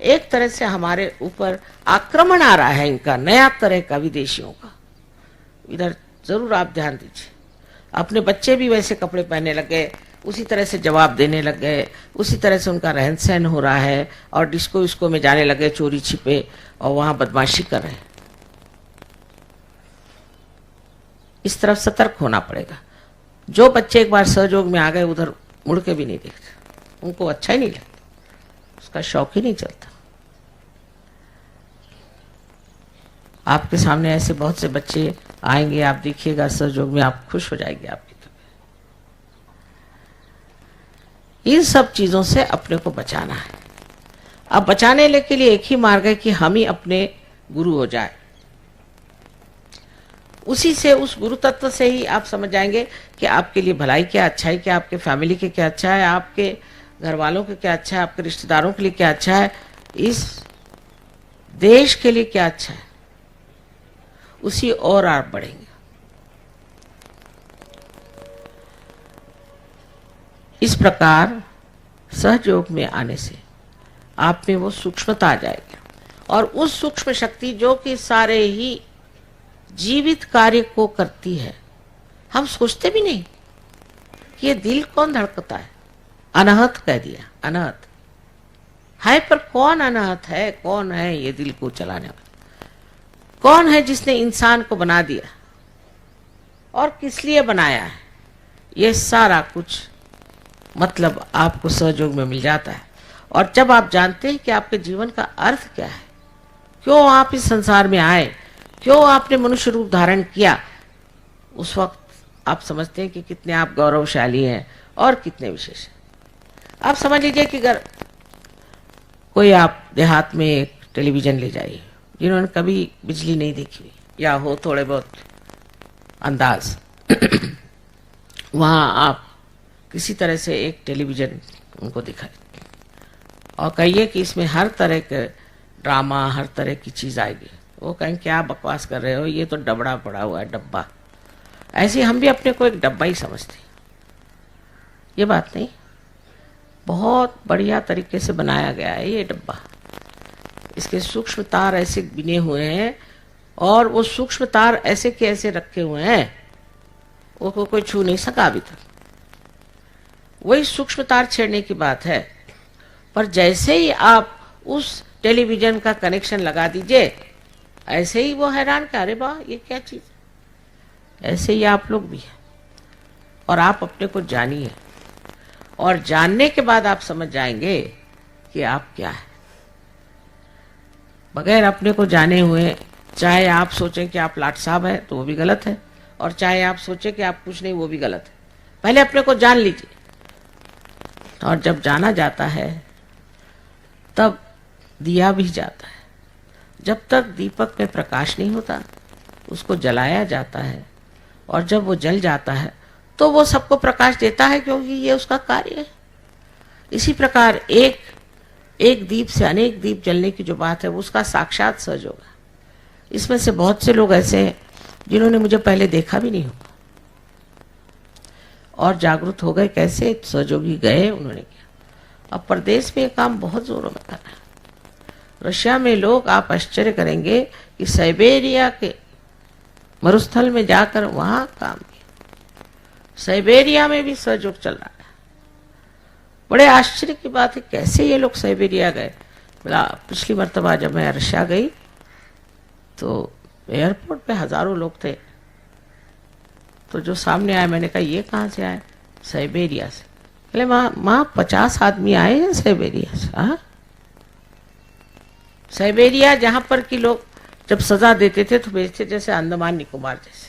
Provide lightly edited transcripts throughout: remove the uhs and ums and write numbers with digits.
एक तरह से हमारे ऊपर आक्रमण आ रहा है इनका, नया तरह का, विदेशियों का। इधर जरूर आप ध्यान दीजिए। अपने बच्चे भी वैसे कपड़े पहनने लग गए, उसी तरह से जवाब देने लग गए, उसी तरह से उनका रहन सहन हो रहा है, और डिस्को विस्को में जाने लगे चोरी छिपे, और वहां बदमाशी कर रहे हैं। इस तरफ सतर्क होना पड़ेगा। जो बच्चे एक बार सहयोग में आ गए उधर मुड़ के भी नहीं देखते, उनको अच्छा ही नहीं लगता, उसका शौक ही नहीं चलता। आपके सामने ऐसे बहुत से बच्चे आएंगे, आप देखिएगा सहयोग में, आप खुश हो जाएंगे आपकी तबीयत। इन सब चीजों से अपने को बचाना है। अब बचाने के लिए एक ही मार्ग है कि हम ही अपने गुरु हो जाए। उसी से, उस गुरु तत्व से ही आप समझ जाएंगे कि आपके लिए भलाई क्या, अच्छाई क्या, आपके फैमिली के क्या अच्छा है, आपके घर वालों के क्या अच्छा है, आपके रिश्तेदारों के लिए क्या अच्छा है, इस देश के लिए क्या अच्छा है। उसी और आप बढ़ेंगे। इस प्रकार सहयोग में आने से आप में वो सूक्ष्मता आ जाएगी, और उस सूक्ष्म शक्ति जो कि सारे ही जीवित कार्य को करती है। हम सोचते भी नहीं कि ये दिल कौन धड़कता है। अनाहत कह दिया, अनाहत है, पर कौन अनाहत है, कौन है ये दिल को चलाने वाला, कौन है जिसने इंसान को बना दिया और किस लिए बनाया है। ये सारा कुछ मतलब आपको सहयोग में मिल जाता है। और जब आप जानते हैं कि आपके जीवन का अर्थ क्या है, क्यों आप इस संसार में आए, क्यों आपने मनुष्य रूप धारण किया, उस वक्त आप समझते हैं कि कितने आप गौरवशाली हैं और कितने विशेष हैं। आप समझ लीजिए कि अगर कोई आप देहात में एक टेलीविजन ले जाइए, जिन्होंने कभी बिजली नहीं देखी हुई या हो थोड़े बहुत अंदाज, वहां आप किसी तरह से एक टेलीविजन उनको दिखाए और कहिए कि इसमें हर तरह के ड्रामा, हर तरह की चीज आएगी, वो कहें क्या बकवास कर रहे हो, ये तो डबड़ा पड़ा हुआ है, डब्बा। ऐसे हम भी अपने को एक डब्बा ही समझते हैं। ये बात नहीं, बहुत बढ़िया तरीके से बनाया गया है ये डब्बा। इसके सूक्ष्म तार ऐसे बिने हुए हैं, और वो सूक्ष्म तार ऐसे के ऐसे रखे हुए हैं, वो कोई छू नहीं सका अभी तक। वही सूक्ष्म तार छेड़ने की बात है, पर जैसे ही आप उस टेलीविजन का कनेक्शन लगा दीजिए, ऐसे ही वो हैरान कि अरे वाह ये क्या चीज। ऐसे ही आप लोग भी हैं, और आप अपने को जानिए, और जानने के बाद आप समझ जाएंगे कि आप क्या है। बगैर अपने को जाने हुए, चाहे आप सोचें कि आप लाट साहब हैं तो वो भी गलत है, और चाहे आप सोचें कि आप कुछ नहीं, वो भी गलत है। पहले अपने को जान लीजिए, और जब जाना जाता है तब दिया भी जाता है। जब तक दीपक में प्रकाश नहीं होता उसको जलाया जाता है, और जब वो जल जाता है तो वो सबको प्रकाश देता है, क्योंकि ये उसका कार्य है। इसी प्रकार एक दीप से अनेक दीप जलने की जो बात है, वो उसका साक्षात सहयोग है। इसमें से बहुत से लोग ऐसे हैं जिन्होंने मुझे पहले देखा भी नहीं होगा, और जागरूक हो गए। कैसे सहयोगी गए, उन्होंने किया। अब प्रदेश में ये काम बहुत जोरों में कर रहा है। रशिया में लोग, आप आश्चर्य करेंगे कि साइबेरिया के मरुस्थल में जाकर वहां काम किया। साइबेरिया में भी सहयोग चल रहा है। बड़े आश्चर्य की बात है, कैसे ये लोग साइबेरिया गए। बोला पिछली मर्तबा जब मैं रशिया गई तो एयरपोर्ट पे हजारों लोग थे, तो जो सामने आए, मैंने कहा ये कहाँ से आए, साइबेरिया से। बोले माँ 50 आदमी आए हैं साइबेरिया से। हाँ, साइबेरिया जहां पर कि लोग जब सजा देते थे तो भेजते, जैसे अंडमान निकोबार जैसे।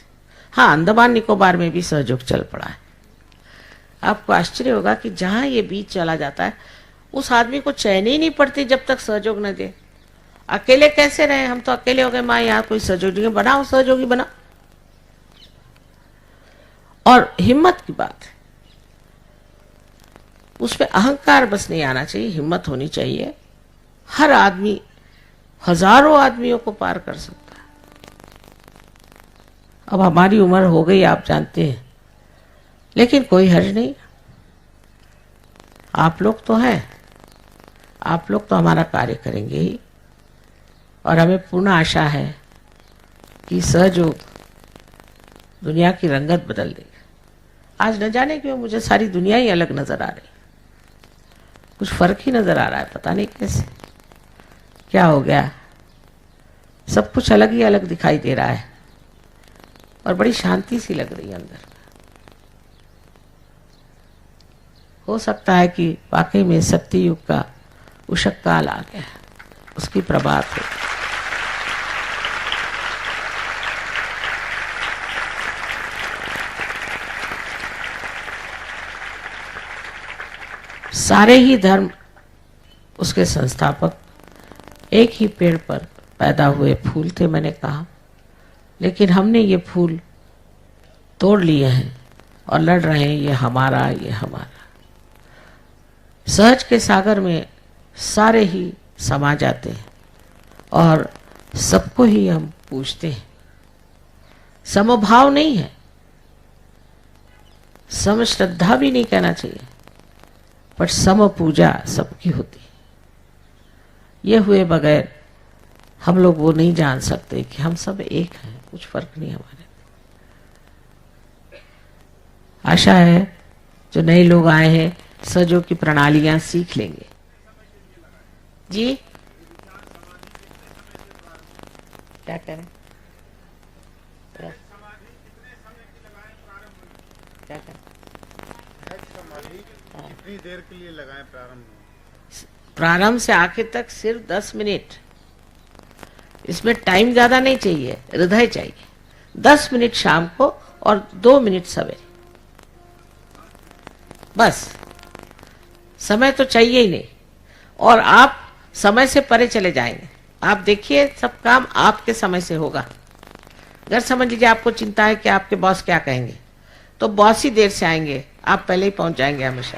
हाँ, अंडमान निकोबार में भी सहयोग चल पड़ा है। आपको आश्चर्य होगा कि जहां ये बीज चला जाता है, उस आदमी को चैन ही नहीं पड़ती जब तक सहयोग न दे। अकेले कैसे रहे, हम तो अकेले हो गए, माँ यहाँ कोई सहयोगी बनाओ, सहयोगी बनाओ। और हिम्मत की बात है, उसमें अहंकार बस नहीं आना चाहिए, हिम्मत होनी चाहिए। हर आदमी हजारों आदमियों को पार कर सकता है। अब हमारी उम्र हो गई, आप जानते हैं, लेकिन कोई हर्ज नहीं, आप लोग तो हैं। आप लोग तो हमारा कार्य करेंगे ही, और हमें पूर्ण आशा है कि सहयोग दुनिया की रंगत बदल देगा। आज न जाने क्यों मुझे सारी दुनिया ही अलग नजर आ रही, कुछ फर्क ही नजर आ रहा है, पता नहीं कैसे, क्या हो गया, सब कुछ अलग ही अलग दिखाई दे रहा है और बड़ी शांति सी लग रही है अंदर। हो सकता है कि वाकई में सत्य युग का उषक काल आ गया है, उसकी प्रभात हो। सारे ही धर्म, उसके संस्थापक एक ही पेड़ पर पैदा हुए फूल थे, मैंने कहा, लेकिन हमने ये फूल तोड़ लिए हैं और लड़ रहे हैं, ये हमारा, ये हमारा। सहज के सागर में सारे ही समा जाते हैं और सबको ही हम पूजते हैं। समभाव नहीं है, सम श्रद्धा भी नहीं कहना चाहिए, पर सम पूजा सबकी होती है। ये हुए बगैर हम लोग वो नहीं जान सकते कि हम सब एक हैं, कुछ फर्क नहीं हमारे। आशा है जो नए लोग आए हैं सहयोग की प्रणालियां सीख लेंगे। जी क्या करें, क्या करें, कितनी देर के लिए लगाएं प्रारंभ से आखिर तक सिर्फ 10 मिनट। इसमें टाइम ज्यादा नहीं चाहिए, हृदय चाहिए। 10 मिनट शाम को और 2 मिनट सवेरे, बस। समय तो चाहिए ही नहीं, और आप समय से परे चले जाएंगे। आप देखिए सब काम आपके समय से होगा। अगर समझ लीजिए आपको चिंता है कि आपके बॉस क्या कहेंगे, तो बॉस ही देर से आएंगे, आप पहले ही पहुंच जाएंगे हमेशा।